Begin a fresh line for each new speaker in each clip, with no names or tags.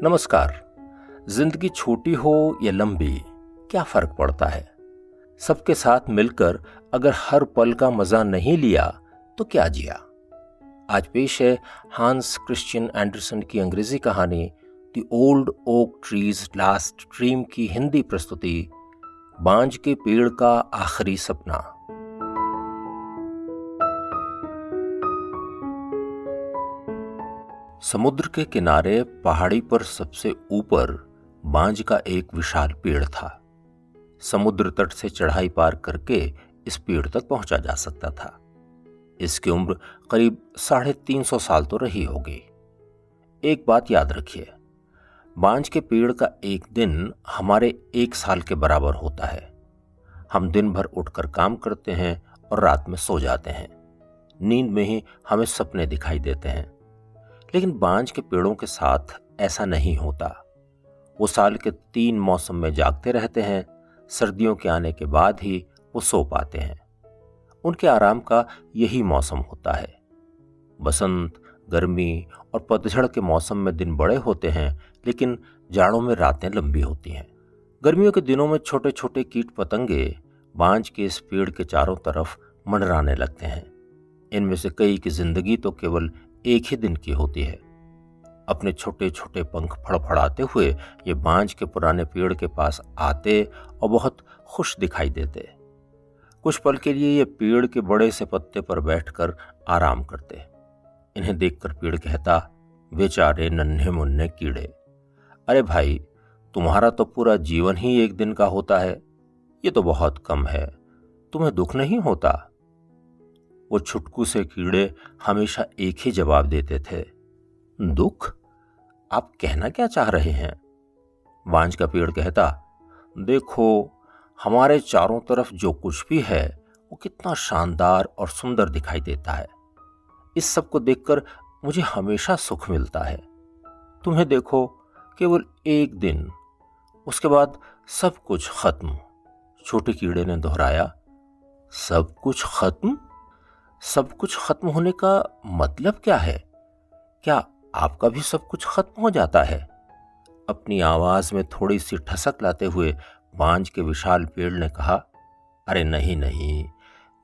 नमस्कार। जिंदगी छोटी हो या लंबी, क्या फर्क पड़ता है। सबके साथ मिलकर अगर हर पल का मजा नहीं लिया तो क्या जिया। आज पेश है हांस क्रिश्चियन एंडरसन की अंग्रेजी कहानी the old oak trees last dream की हिंदी प्रस्तुति बांज के पेड़ का आखिरी सपना। समुद्र के किनारे पहाड़ी पर सबसे ऊपर बांज का एक विशाल पेड़ था। समुद्र तट से चढ़ाई पार करके इस पेड़ तक पहुंचा जा सकता था। इसकी उम्र करीब 350 साल तो रही होगी। एक बात याद रखिए, बांज के पेड़ का एक दिन हमारे 1 साल के बराबर होता है। हम दिन भर उठकर काम करते हैं और रात में सो जाते हैं। नींद में ही हमें सपने दिखाई देते हैं। लेकिन बांज के पेड़ों के साथ ऐसा नहीं होता। वो साल के 3 मौसम में जागते रहते हैं। सर्दियों के आने के बाद ही वो सो पाते हैं। उनके आराम का यही मौसम होता है। बसंत, गर्मी और पतझड़ के मौसम में दिन बड़े होते हैं, लेकिन जाड़ों में रातें लंबी होती हैं। गर्मियों के दिनों में छोटे छोटे कीट पतंगे बांज के इस पेड़ के चारों तरफ मंडराने लगते हैं। इनमें से कई की जिंदगी तो केवल एक ही दिन की होती है। अपने छोटे छोटे पंख फड़फड़ाते हुए ये बांज के पुराने पेड़ के पास आते और बहुत खुश दिखाई देते। कुछ पल के लिए ये पेड़ के बड़े से पत्ते पर बैठकर आराम करते। इन्हें देखकर पेड़ कहता, बेचारे नन्हे मुन्ने कीड़े, अरे भाई, तुम्हारा तो पूरा जीवन ही एक दिन का होता है। ये तो बहुत कम है, तुम्हें दुख नहीं होता। वो छुटकू से कीड़े हमेशा एक ही जवाब देते थे, दुख? आप कहना क्या चाह रहे हैं? बांज का पेड़ कहता, देखो, हमारे चारों तरफ जो कुछ भी है वो कितना शानदार और सुंदर दिखाई देता है। इस सब को देखकर मुझे हमेशा सुख मिलता है। तुम्हें देखो, केवल एक दिन, उसके बाद सब कुछ खत्म। छोटे कीड़े ने दोहराया, सब कुछ खत्म? सब कुछ खत्म होने का मतलब क्या है? क्या आपका भी सब कुछ खत्म हो जाता है? अपनी आवाज में थोड़ी सी ठसक लाते हुए बांज के विशाल पेड़ ने कहा, अरे नहीं नहीं,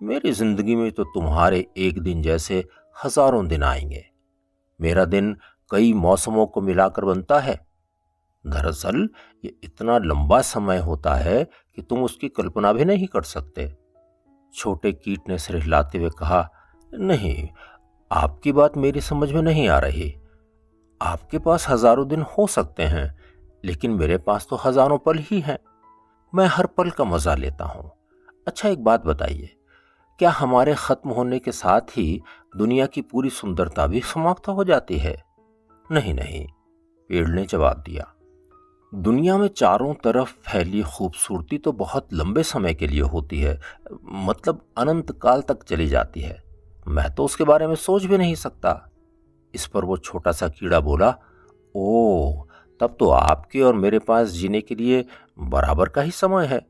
मेरी जिंदगी में तो तुम्हारे एक दिन जैसे हजारों दिन आएंगे। मेरा दिन कई मौसमों को मिलाकर बनता है। दरअसल ये इतना लंबा समय होता है कि तुम उसकी कल्पना भी नहीं कर सकते। छोटे कीट ने सिर हिलाते हुए कहा, नहीं, आपकी बात मेरी समझ में नहीं आ रही। आपके पास हजारों दिन हो सकते हैं, लेकिन मेरे पास तो हजारों पल ही हैं। मैं हर पल का मजा लेता हूं। अच्छा, एक बात बताइए, क्या हमारे खत्म होने के साथ ही दुनिया की पूरी सुंदरता भी समाप्त हो जाती है? नहीं नहीं, पेड़ ने जवाब दिया, दुनिया में चारों तरफ फैली खूबसूरती तो बहुत लंबे समय के लिए होती है, मतलब अनंत काल तक चली जाती है। मैं तो उसके बारे में सोच भी नहीं सकता। इस पर वो छोटा सा कीड़ा बोला, ओ, तब तो आपके और मेरे पास जीने के लिए बराबर का ही समय है,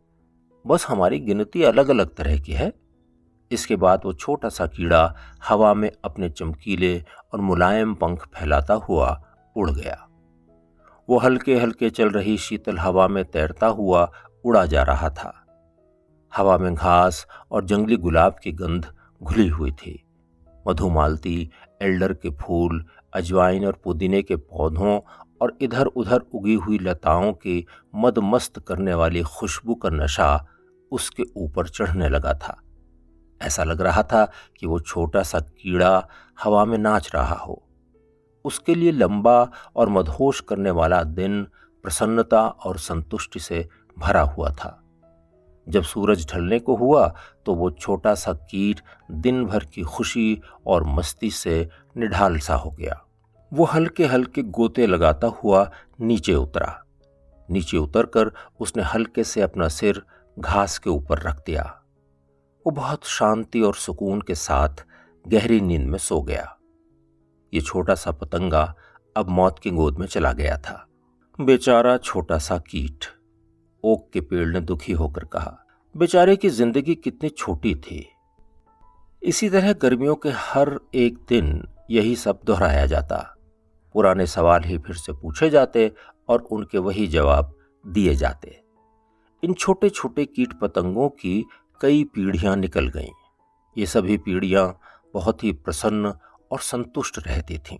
बस हमारी गिनती अलग अलग तरह की है। इसके बाद वो छोटा सा कीड़ा हवा में अपने चमकीले और मुलायम पंख फैलाता हुआ उड़ गया। वो हल्के हल्के चल रही शीतल हवा में तैरता हुआ उड़ा जा रहा था। हवा में घास और जंगली गुलाब की गंध घुली हुई थी। मधुमालती, एल्डर के फूल, अजवाइन और पुदीने के पौधों और इधर उधर उगी हुई लताओं की मदमस्त करने वाली खुशबू का नशा उसके ऊपर चढ़ने लगा था। ऐसा लग रहा था कि वो छोटा सा कीड़ा हवा में नाच रहा हो। उसके लिए लंबा और मदहोश करने वाला दिन प्रसन्नता और संतुष्टि से भरा हुआ था। जब सूरज ढलने को हुआ तो वो छोटा सा कीट दिन भर की खुशी और मस्ती से निढाल सा हो गया। वो हल्के हल्के गोते लगाता हुआ नीचे उतरा। नीचे उतरकर उसने हल्के से अपना सिर घास के ऊपर रख दिया। वो बहुत शांति और सुकून के साथ गहरी नींद में सो गया। ये छोटा सा पतंगा अब मौत की गोद में चला गया था। बेचारा छोटा सा कीट, ओक के पेड़ ने दुखी होकर कहा, बेचारे की जिंदगी कितनी छोटी थी। इसी तरह गर्मियों के हर एक दिन यही सब दोहराया जाता। पुराने सवाल ही फिर से पूछे जाते और उनके वही जवाब दिए जाते। इन छोटे छोटे कीट पतंगों की कई पीढ़ियां निकल गईं। ये सभी पीढ़ियां बहुत ही प्रसन्न और संतुष्ट रहती थीं।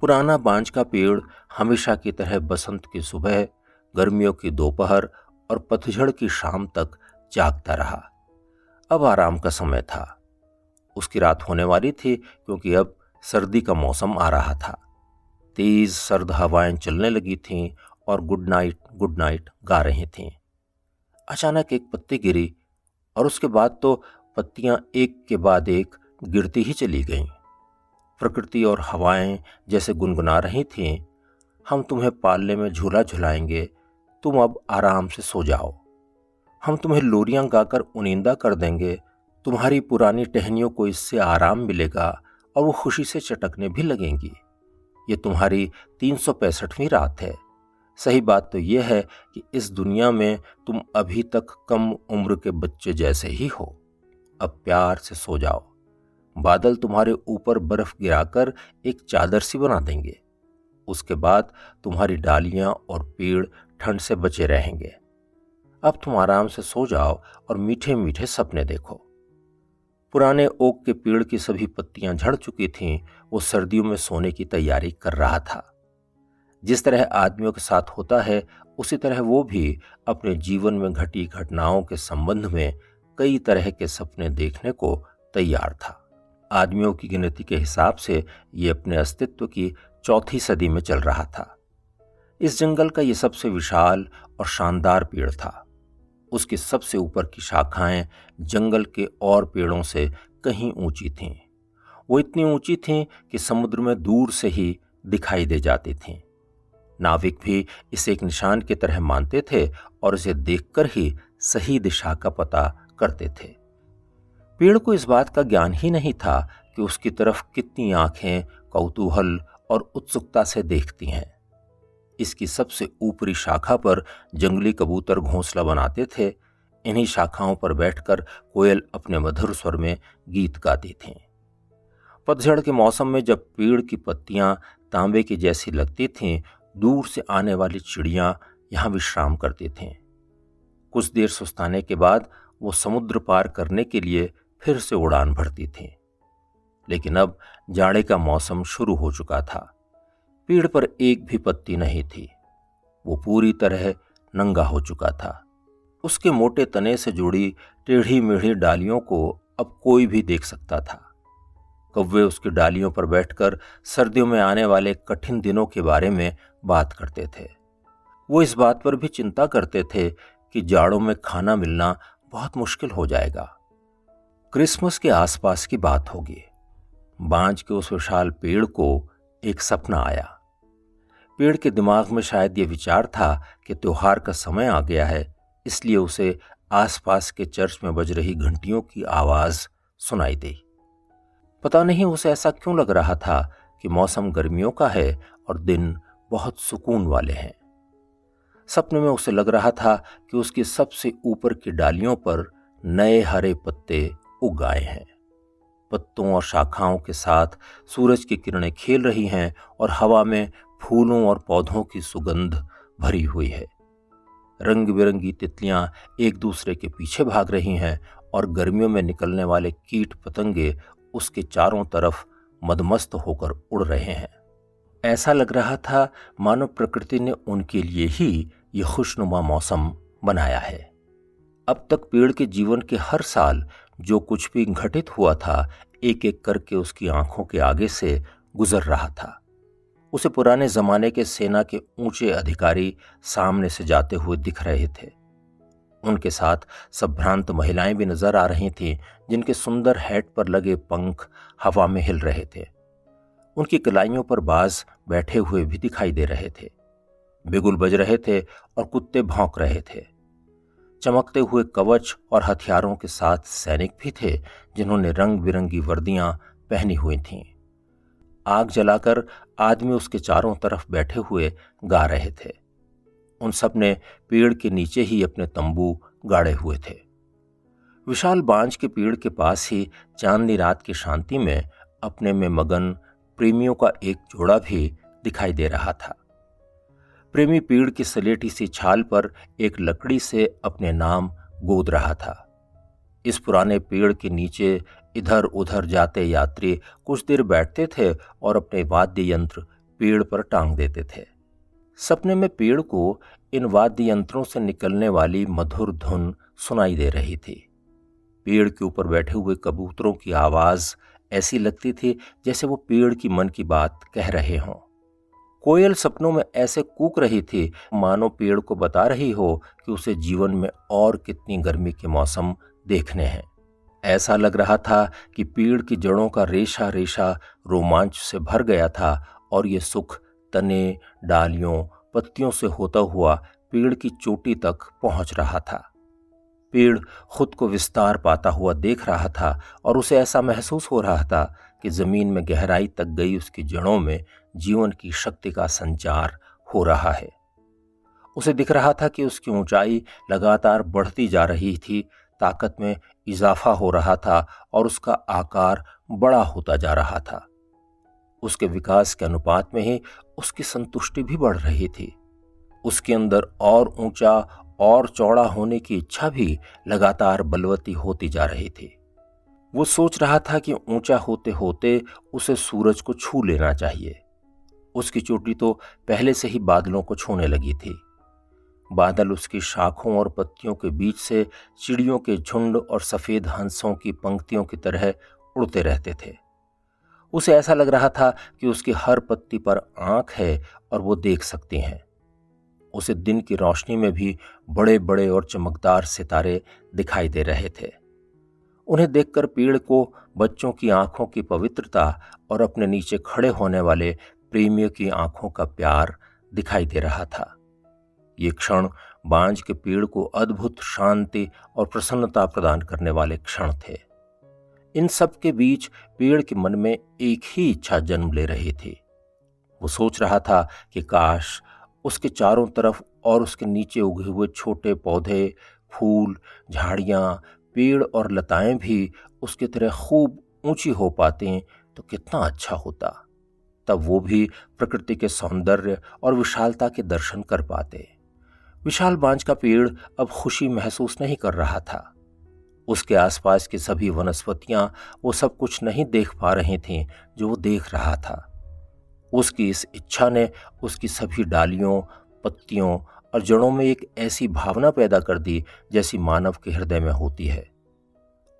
पुराना बांज का पेड़ हमेशा की तरह बसंत की सुबह, गर्मियों की दोपहर और पतझड़ की शाम तक जागता रहा। अब आराम का समय था। उसकी रात होने वाली थी क्योंकि अब सर्दी का मौसम आ रहा था। तेज सर्द हवाएं चलने लगी थीं और गुड नाइट गा रही थीं। अचानक एक पत्ती गिरी और उसके बाद तो पत्तियां एक के बाद एक गिरती ही चली गईं। प्रकृति और हवाएं जैसे गुनगुना रही थीं, हम तुम्हें पालने में झूला झुलाएंगे, तुम अब आराम से सो जाओ। हम तुम्हें लोरियां गाकर उनिंदा कर देंगे, तुम्हारी पुरानी टहनियों को इससे आराम मिलेगा और वो खुशी से चटकने भी लगेंगी। ये तुम्हारी 365वीं रात है। सही बात तो यह है कि इस दुनिया में तुम अभी तक कम उम्र के बच्चे जैसे ही हो। अब प्यार से सो जाओ। बादल तुम्हारे ऊपर बर्फ गिराकर एक चादर सी बना देंगे। उसके बाद तुम्हारी डालियां और पेड़ ठंड से बचे रहेंगे। अब तुम आराम से सो जाओ और मीठे मीठे सपने देखो। पुराने ओक के पेड़ की सभी पत्तियां झड़ चुकी थीं। वो सर्दियों में सोने की तैयारी कर रहा था। जिस तरह आदमियों के साथ होता है, उसी तरह वो भी अपने जीवन में घटी घटनाओं के संबंध में कई तरह के सपने देखने को तैयार था। आदमियों की गिनती के हिसाब से ये अपने अस्तित्व की 4थी सदी में चल रहा था। इस जंगल का ये सबसे विशाल और शानदार पेड़ था। उसकी सबसे ऊपर की शाखाएं जंगल के और पेड़ों से कहीं ऊंची थीं। वो इतनी ऊंची थीं कि समुद्र में दूर से ही दिखाई दे जाती थीं। नाविक भी इसे एक निशान की तरह मानते थे और इसे देखकर ही सही दिशा का पता करते थे। पेड़ को इस बात का ज्ञान ही नहीं था कि उसकी तरफ कितनी आंखें कौतूहल और उत्सुकता से देखती हैं। इसकी सबसे ऊपरी शाखा पर जंगली कबूतर घोंसला बनाते थे। इन्हीं शाखाओं पर बैठकर कोयल अपने मधुर स्वर में गीत गाती थीं। पतझड़ के मौसम में जब पेड़ की पत्तियां तांबे की जैसी लगती थीं, दूर से आने वाली चिड़ियां यहां विश्राम करती थीं। कुछ देर सुस्ताने के बाद वो समुद्र पार करने के लिए फिर से उड़ान भरती थीं। लेकिन अब जाड़े का मौसम शुरू हो चुका था। पेड़ पर एक भी पत्ती नहीं थी। वो पूरी तरह नंगा हो चुका था। उसके मोटे तने से जुड़ी टेढ़ी मेढ़ी डालियों को अब कोई भी देख सकता था। कौवे उसकी डालियों पर बैठकर सर्दियों में आने वाले कठिन दिनों के बारे में बात करते थे। वो इस बात पर भी चिंता करते थे कि जाड़ों में खाना मिलना बहुत मुश्किल हो जाएगा। क्रिसमस के आसपास की बात होगी। बांज के उस विशाल पेड़ को एक सपना आया। पेड़ के दिमाग में शायद ये विचार था कि त्योहार का समय आ गया है, इसलिए उसे आसपास के चर्च में बज रही घंटियों की आवाज सुनाई दी। पता नहीं उसे ऐसा क्यों लग रहा था कि मौसम गर्मियों का है और दिन बहुत सुकून वाले हैं। सपने में उसे लग रहा था कि उसकी सबसे ऊपर की डालियों पर नए हरे पत्ते उग आए हैं। पत्तों और शाखाओं के साथ सूरज की किरणें खेल रही हैं और हवा में फूलों और पौधों की सुगंध भरी हुई है। रंग बिरंगी तितलियां एक दूसरे के पीछे भाग रही हैं और गर्मियों में निकलने वाले कीट पतंगे उसके चारों तरफ मदमस्त होकर उड़ रहे हैं। ऐसा लग रहा था मानो प्रकृति ने उनके लिए ही ये खुशनुमा मौसम बनाया है। अब तक पेड़ के जीवन के हर साल जो कुछ भी घटित हुआ था, एक एक करके उसकी आंखों के आगे से गुजर रहा था। उसे पुराने जमाने के सेना के ऊंचे अधिकारी सामने से जाते हुए दिख रहे थे। उनके साथ संभ्रांत महिलाएं भी नजर आ रही थीं, जिनके सुंदर हैट पर लगे पंख हवा में हिल रहे थे। उनकी कलाइयों पर बाज बैठे हुए भी दिखाई दे रहे थे। बिगुल बज रहे थे और कुत्ते भौंक रहे थे। चमकते हुए कवच और हथियारों के साथ सैनिक भी थे, जिन्होंने रंग बिरंगी वर्दियां पहनी हुई थीं। आग जलाकर आदमी उसके चारों तरफ बैठे हुए गा रहे थे। उन सब ने पेड़ के नीचे ही अपने तंबू गाड़े हुए थे। विशाल बांज के पेड़ के पास ही चांदनी रात की शांति में अपने में मगन प्रेमियों का एक जोड़ा भी दिखाई दे रहा था। प्रेमी पेड़ की सलेटी सी छाल पर एक लकड़ी से अपने नाम गोद रहा था। इस पुराने पेड़ के नीचे इधर उधर जाते यात्री कुछ देर बैठते थे और अपने वाद्य यंत्र पेड़ पर टांग देते थे। सपने में पेड़ को इन वाद्य यंत्रों से निकलने वाली मधुर धुन सुनाई दे रही थी। पेड़ के ऊपर बैठे हुए कबूतरों की आवाज ऐसी लगती थी जैसे वो पेड़ की मन की बात कह रहे हों। कोयल सपनों में ऐसे कूक रही थी मानो पेड़ को बता रही हो कि उसे जीवन में और कितनी गर्मी के मौसम देखने हैं। ऐसा लग रहा था कि पेड़ की जड़ों का रेशा रेशा रोमांच से भर गया था और ये सुख तने, डालियों, पत्तियों से होता हुआ पेड़ की चोटी तक पहुंच रहा था। पेड़ खुद को विस्तार पाता हुआ देख रहा था और उसे ऐसा महसूस हो रहा था कि जमीन में गहराई तक गई उसकी जड़ों में जीवन की शक्ति का संचार हो रहा है। उसे दिख रहा था कि उसकी ऊंचाई लगातार बढ़ती जा रही थी, ताकत में इजाफा हो रहा था और उसका आकार बड़ा होता जा रहा था। उसके विकास के अनुपात में ही उसकी संतुष्टि भी बढ़ रही थी। उसके अंदर और ऊंचा और चौड़ा होने की इच्छा भी लगातार बलवती होती जा रही थी। वो सोच रहा था कि ऊंचा होते होते उसे सूरज को छू लेना चाहिए। उसकी चोटी तो पहले से ही बादलों को छूने लगी थी। बादल उसकी शाखों और पत्तियों के बीच से चिड़ियों के झुंड और सफेद हंसों की पंक्तियों की तरह उड़ते रहते थे। उसे ऐसा लग रहा था कि उसकी हर पत्ती पर आंख है और वो देख सकती हैं। उसे दिन की रोशनी में भी बड़े बड़े और चमकदार सितारे दिखाई दे रहे थे। उन्हें देखकर पेड़ को बच्चों की आंखों की पवित्रता और अपने नीचे खड़े होने वाले प्रेमियों की आंखों का प्यार दिखाई दे रहा था। ये क्षण बांज के पेड़ को अद्भुत शांति और प्रसन्नता प्रदान करने वाले क्षण थे। इन सब के बीच पेड़ के मन में एक ही इच्छा जन्म ले रही थी। वो सोच रहा था कि काश उसके चारों तरफ और उसके नीचे उगे हुए छोटे पौधे, फूल, झाड़ियां, पेड़ और लताएं भी उसकी तरह खूब ऊंची हो पाती तो कितना अच्छा होता। तब वो भी प्रकृति के सौंदर्य और विशालता के दर्शन कर पाते। विशाल बांज का पेड़ अब खुशी महसूस नहीं कर रहा था। उसके आसपास की सभी वनस्पतियां वो सब कुछ नहीं देख पा रही थीं जो वो देख रहा था। उसकी इस इच्छा ने उसकी सभी डालियों, पत्तियों और जड़ों में एक ऐसी भावना पैदा कर दी जैसी मानव के हृदय में होती है।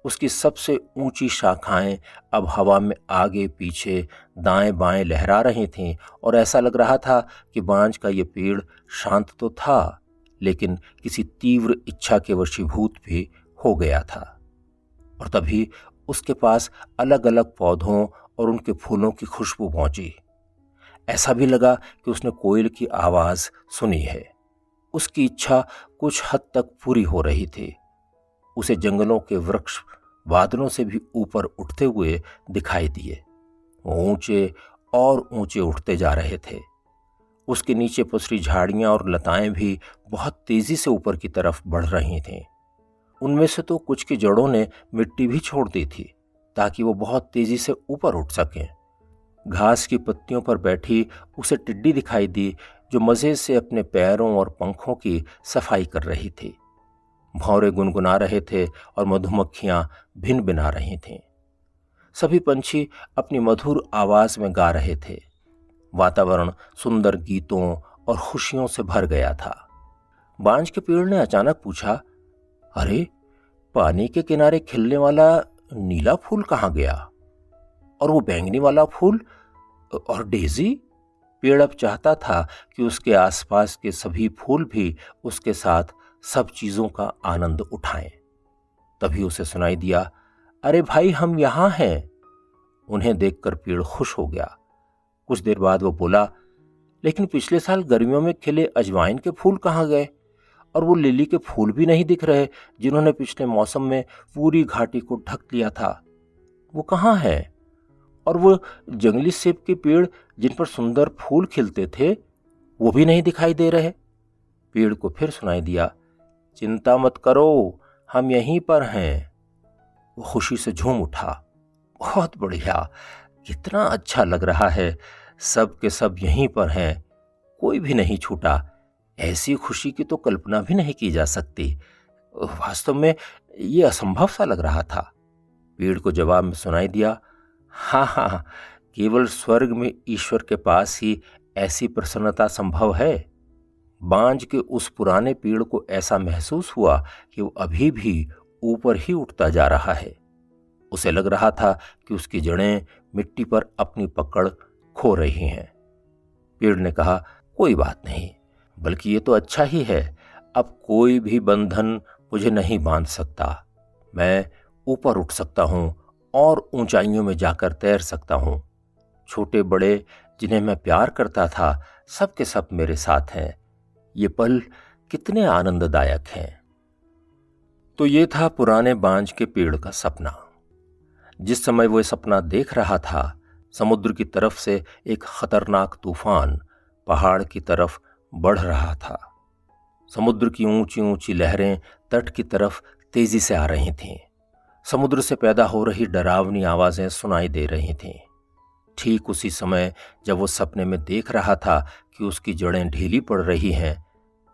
उसकी सबसे ऊंची शाखाएं अब हवा में आगे पीछे दाएं बाएं लहरा रही थीं और ऐसा लग रहा था कि बांज का ये पेड़ शांत तो था, लेकिन किसी तीव्र इच्छा के वशीभूत भी हो गया था। और तभी उसके पास अलग अलग पौधों और उनके फूलों की खुशबू पहुंची। ऐसा भी लगा कि उसने कोयल की आवाज सुनी है। उसकी इच्छा कुछ हद तक पूरी हो रही थी। उसे जंगलों के वृक्ष बादलों से भी ऊपर उठते हुए दिखाई दिए। वो ऊंचे और ऊंचे उठते जा रहे थे। उसके नीचे पसरी झाड़ियां और लताएं भी बहुत तेजी से ऊपर की तरफ बढ़ रही थीं। उनमें से तो कुछ की जड़ों ने मिट्टी भी छोड़ दी थी ताकि वो बहुत तेजी से ऊपर उठ सकें। घास की पत्तियों पर बैठी उसे टिड्डी दिखाई दी जो मजे से अपने पैरों और पंखों की सफाई कर रही थी। भौरे गुनगुना रहे थे और मधुमक्खियां भिन भिना रही थीं। सभी पंछी अपनी मधुर आवाज में गा रहे थे। वातावरण सुंदर गीतों और खुशियों से भर गया था। बांज के पेड़ ने अचानक पूछा, अरे, पानी के किनारे खिलने वाला नीला फूल कहाँ गया? और वो बैंगनी वाला फूल और डेजी? पेड़ अब चाहता था कि उसके आसपास के सभी फूल भी उसके साथ सब चीजों का आनंद उठाएं। तभी उसे सुनाई दिया, अरे भाई, हम यहां हैं। उन्हें देखकर पेड़ खुश हो गया। कुछ देर बाद वो बोला, लेकिन पिछले साल गर्मियों में खिले अजवाइन के फूल कहाँ गए? और वो लिली के फूल भी नहीं दिख रहे जिन्होंने पिछले मौसम में पूरी घाटी को ढक लिया था। वो कहाँ है? और वो जंगली सेब के पेड़ जिन पर सुंदर फूल खिलते थे वो भी नहीं दिखाई दे रहे। पेड़ को फिर सुनाई दिया, चिंता मत करो, हम यहीं पर हैं। वो खुशी से झूम उठा। बहुत बढ़िया, कितना अच्छा लग रहा है। सब के सब यहीं पर हैं, कोई भी नहीं छूटा। ऐसी खुशी की तो कल्पना भी नहीं की जा सकती। वास्तव में ये असंभव सा लग रहा था। पेड़ को जवाब में सुनाई दिया, हाँ हाँ, केवल स्वर्ग में ईश्वर के पास ही ऐसी प्रसन्नता संभव है। बांझ के उस पुराने पेड़ को ऐसा महसूस हुआ कि वो अभी भी ऊपर ही उठता जा रहा है। उसे लग रहा था कि उसकी जड़ें मिट्टी पर अपनी पकड़ खो रही हैं। पेड़ ने कहा, कोई बात नहीं, बल्कि ये तो अच्छा ही है। अब कोई भी बंधन मुझे नहीं बांध सकता। मैं ऊपर उठ सकता हूं और ऊंचाइयों में जाकर तैर सकता हूं। छोटे बड़े जिन्हें मैं प्यार करता था, सब के सब मेरे साथ हैं। ये पल कितने आनंददायक हैं। तो ये था पुराने बांझ के पेड़ का सपना। जिस समय वो सपना देख रहा था, समुद्र की तरफ से एक खतरनाक तूफान पहाड़ की तरफ बढ़ रहा था। समुद्र की ऊंची ऊंची लहरें तट की तरफ तेजी से आ रही थीं। समुद्र से पैदा हो रही डरावनी आवाजें सुनाई दे रही थीं। ठीक उसी समय जब वो सपने में देख रहा था कि उसकी जड़ें ढीली पड़ रही हैं,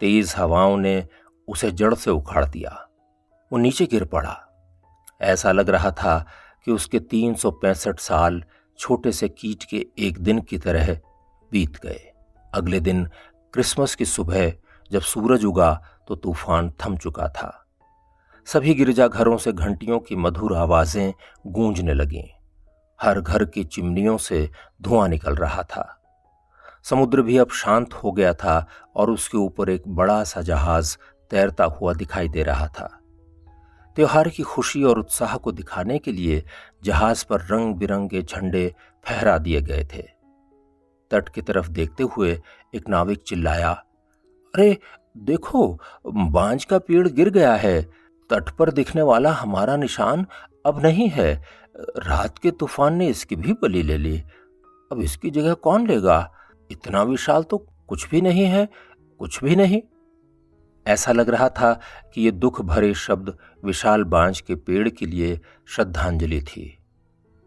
तेज हवाओं ने उसे जड़ से उखाड़ दिया। वो नीचे गिर पड़ा। ऐसा लग रहा था कि उसके 365 साल छोटे से कीट के एक दिन की तरह बीत गए। अगले दिन क्रिसमस की सुबह जब सूरज उगा तो तूफान थम चुका था। सभी गिरजाघरों से घंटियों की मधुर आवाजें गूंजने लगीं। हर घर की चिमनियों से धुआं निकल रहा था। समुद्र भी अब शांत हो गया था और उसके ऊपर एक बड़ा सा जहाज तैरता हुआ दिखाई दे रहा था। त्योहार की खुशी और उत्साह को दिखाने के लिए जहाज पर रंग बिरंगे झंडे फहरा दिए गए थे। तट की तरफ देखते हुए एक नाविक चिल्लाया, अरे देखो, बांझ का पेड़ गिर गया है। तट पर दिखने वाला हमारा निशान अब नहीं है। रात के तूफान ने इसकी भी बलि ले ली। अब इसकी जगह कौन लेगा? इतना विशाल तो कुछ भी नहीं है, कुछ भी नहीं। ऐसा लग रहा था कि ये दुख भरे शब्द विशाल बांझ के पेड़ के लिए श्रद्धांजलि थी।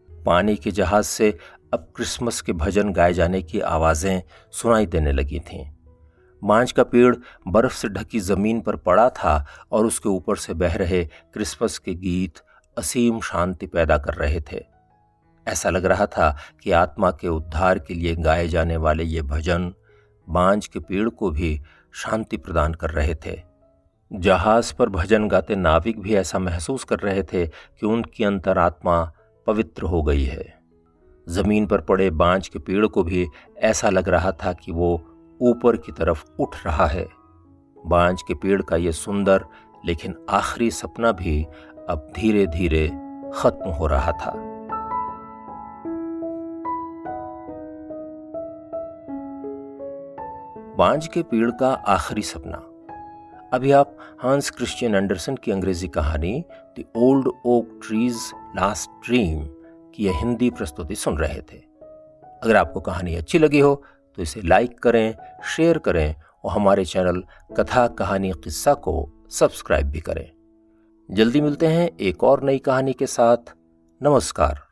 पानी के जहाज से अब क्रिसमस के भजन गाए जाने की आवाजें सुनाई देने लगी थीं। बांझ का पेड़ बर्फ से ढकी जमीन पर पड़ा था और उसके ऊपर से बह रहे क्रिसमस के गीत असीम शांति पैदा कर रहे थे। ऐसा लग रहा था कि आत्मा के उद्धार के लिए गाए जाने वाले ये भजन बांझ के पेड़ को भी शांति प्रदान कर रहे थे। जहाज पर भजन गाते नाविक भी ऐसा महसूस कर रहे थे कि उनकी अंतरात्मा पवित्र हो गई है। जमीन पर पड़े बांझ के पेड़ को भी ऐसा लग रहा था कि वो ऊपर की तरफ उठ रहा है। बांझ के पेड़ का ये सुंदर लेकिन आखिरी सपना भी अब धीरे धीरे खत्म हो रहा था। बांझ के पेड़ का आखिरी सपना। अभी आप हांस क्रिश्चियन एंडरसन की अंग्रेजी कहानी the old oak trees last dream की यह हिंदी प्रस्तुति सुन रहे थे। अगर आपको कहानी अच्छी लगी हो तो इसे लाइक करें, शेयर करें और हमारे चैनल कथा कहानी किस्सा को सब्सक्राइब भी करें। जल्दी मिलते हैं एक और नई कहानी के साथ। नमस्कार।